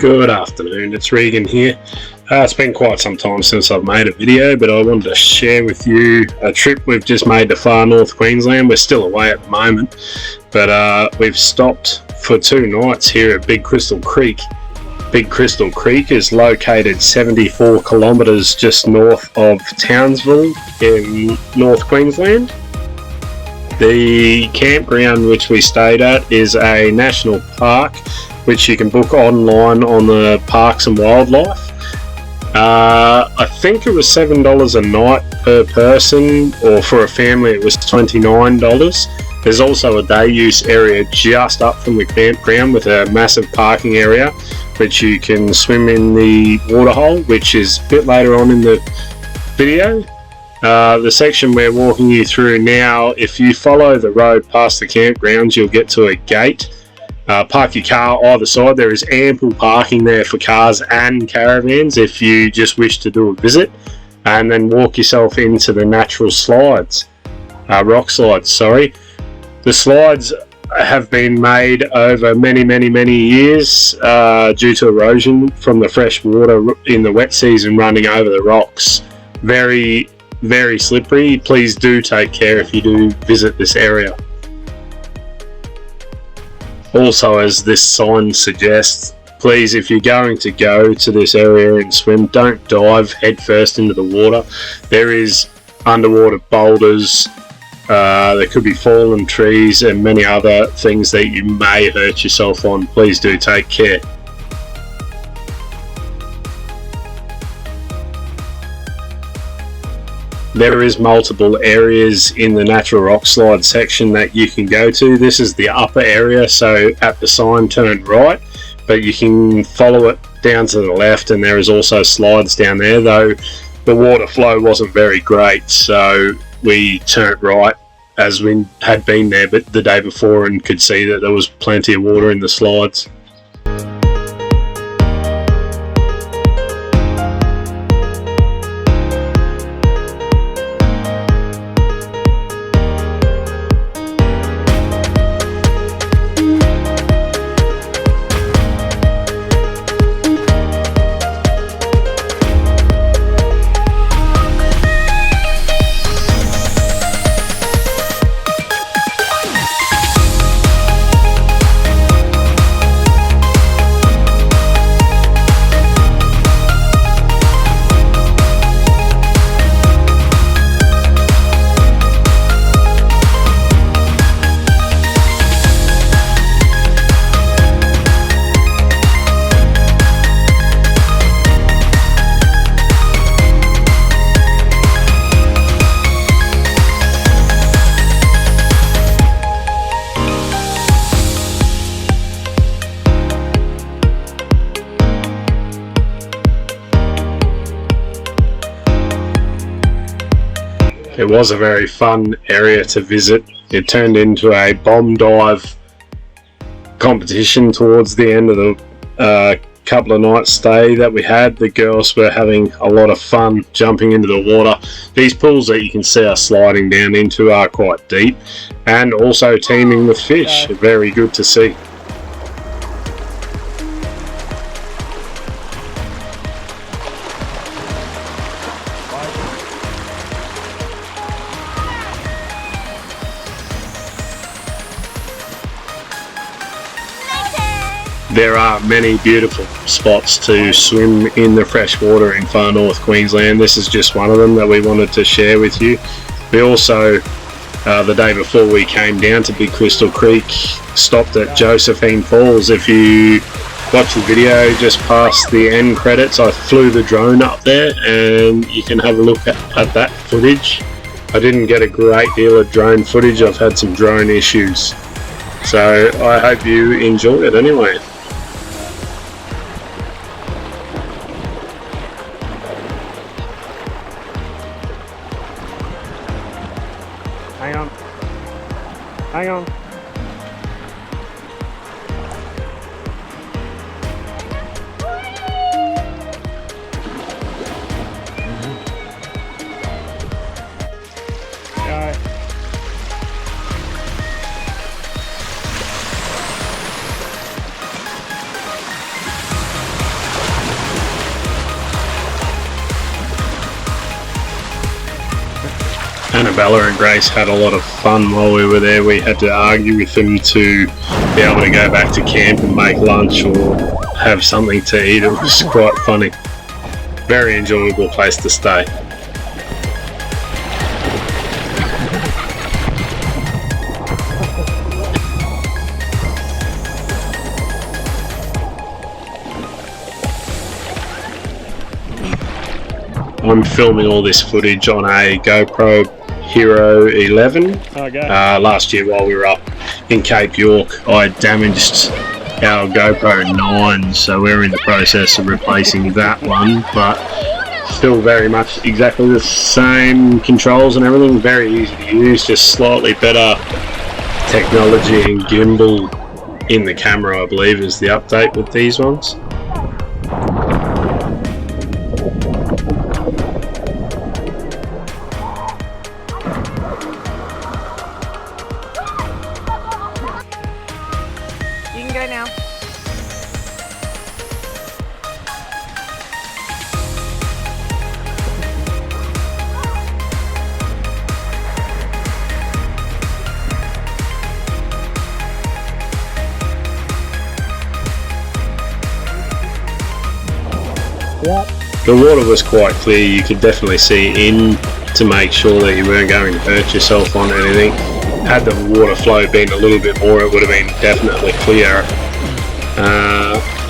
Good afternoon, it's Regan here. It's been quite some time since I've made a video, but I wanted to share with you a trip we've just made to far north Queensland. We're still away at the moment, but we've stopped for 2 nights here at Big Crystal Creek. Big Crystal Creek is located 74 kilometres just north of Townsville in North Queensland. The campground which we stayed at is a national park which you can book online on the Parks and Wildlife. I think it was $7 a night per person, or for a family it was $29. There's also a day use area just up from the campground with a massive parking area which you can swim in the waterhole, which is a bit later on in the video. The section we're walking you through now, if you follow the road past the campgrounds, you'll get to a gate. Park your car either side. There is ample parking there for cars and caravans if you just wish to do a visit, and then walk yourself into the natural slides, rock slides, sorry. The slides have been made over many years due to erosion from the fresh water in the wet season running over the rocks. Very slippery. Please do take care if you do visit this area. Also, as this sign suggests, please, if you're going to go to this area and swim, don't dive headfirst into the water. There is underwater boulders, there could be fallen trees and many other things that you may hurt yourself on. Please do take care. There is multiple areas in the natural rock slide section that you can go to. This is the upper area, so at the sign turn right, but you can follow it down to the left, and there is also slides down there, though the water flow wasn't very great, so we turned right as we had been there but the day before and could see that there was plenty of water in the slides. It was a very fun area to visit. It turned into a bomb dive competition towards the end of the couple of nights stay that we had. The girls were having a lot of fun jumping into the water. These pools that you can see us sliding down into are quite deep and also teeming with fish. Very good to see. There are many beautiful spots to swim in the freshwater in far north Queensland. This is just one of them that we wanted to share with you. We also, the day before we came down to Big Crystal Creek, stopped at Josephine Falls. If you watch the video just past the end credits, I flew the drone up there and you can have a look at that footage. I didn't get a great deal of drone footage. I've had some drone issues. So I hope you enjoy it anyway. Hang on. Annabella and Grace had a lot of fun while we were there. We had to argue with them to be able to go back to camp and make lunch or have something to eat. It was quite funny. Very enjoyable place to stay. I'm filming all this footage on a GoPro Hero 11. Okay. Last year while we were up in Cape York, I damaged our GoPro 9, so we're in the process of replacing that one, but still very much exactly the same controls and everything. Very easy to use, just slightly better technology and gimbal in the camera, I believe, is the update with these ones. You can go now. Yep. The water was quite clear. You could definitely see in to make sure that you weren't going to hurt yourself on anything. Had the water flow been a little bit more, it would have been definitely clearer.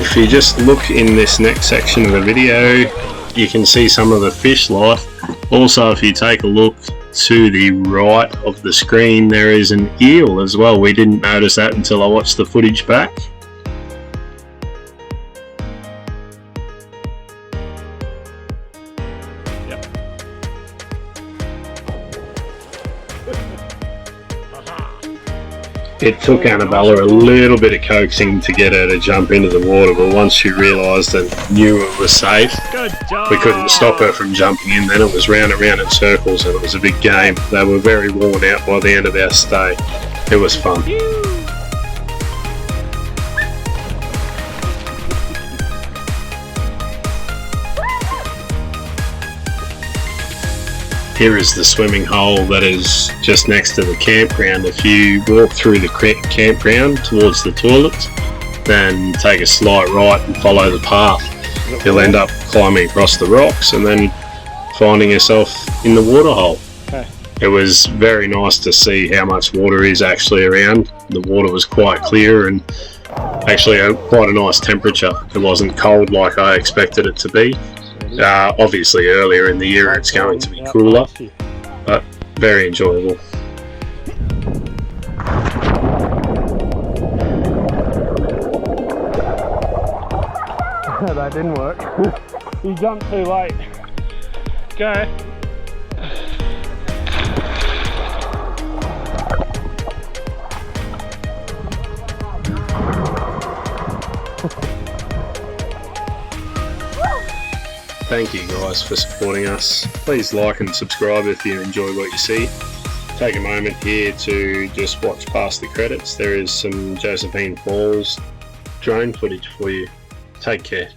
If you just look in this next section of the video, you can see some of the fish life. Also, if you take a look to the right of the screen, there is an eel as well. We didn't notice that until I watched the footage back. It took Annabella a little bit of coaxing to get her to jump into the water, but once she realised and knew it was safe, we couldn't stop her from jumping in. Then it was round and round in circles, and it was a big game. They were very worn out by the end of our stay. It was fun. Here is the swimming hole that is just next to the campground. If you walk through the campground towards the toilets, then take a slight right and follow the path. You'll end up climbing across the rocks and then finding yourself in the water hole. Okay. It was very nice to see how much water is actually around. The water was quite clear and actually quite a nice temperature. It wasn't cold like I expected it to be. Obviously earlier in the year it's going to be cooler, but very enjoyable. That didn't work. You jumped too late. Go. Thank you guys for supporting us. Please like and subscribe if you enjoy what you see. Take a moment here to just watch past the credits. There is some Josephine Falls drone footage for you. Take care.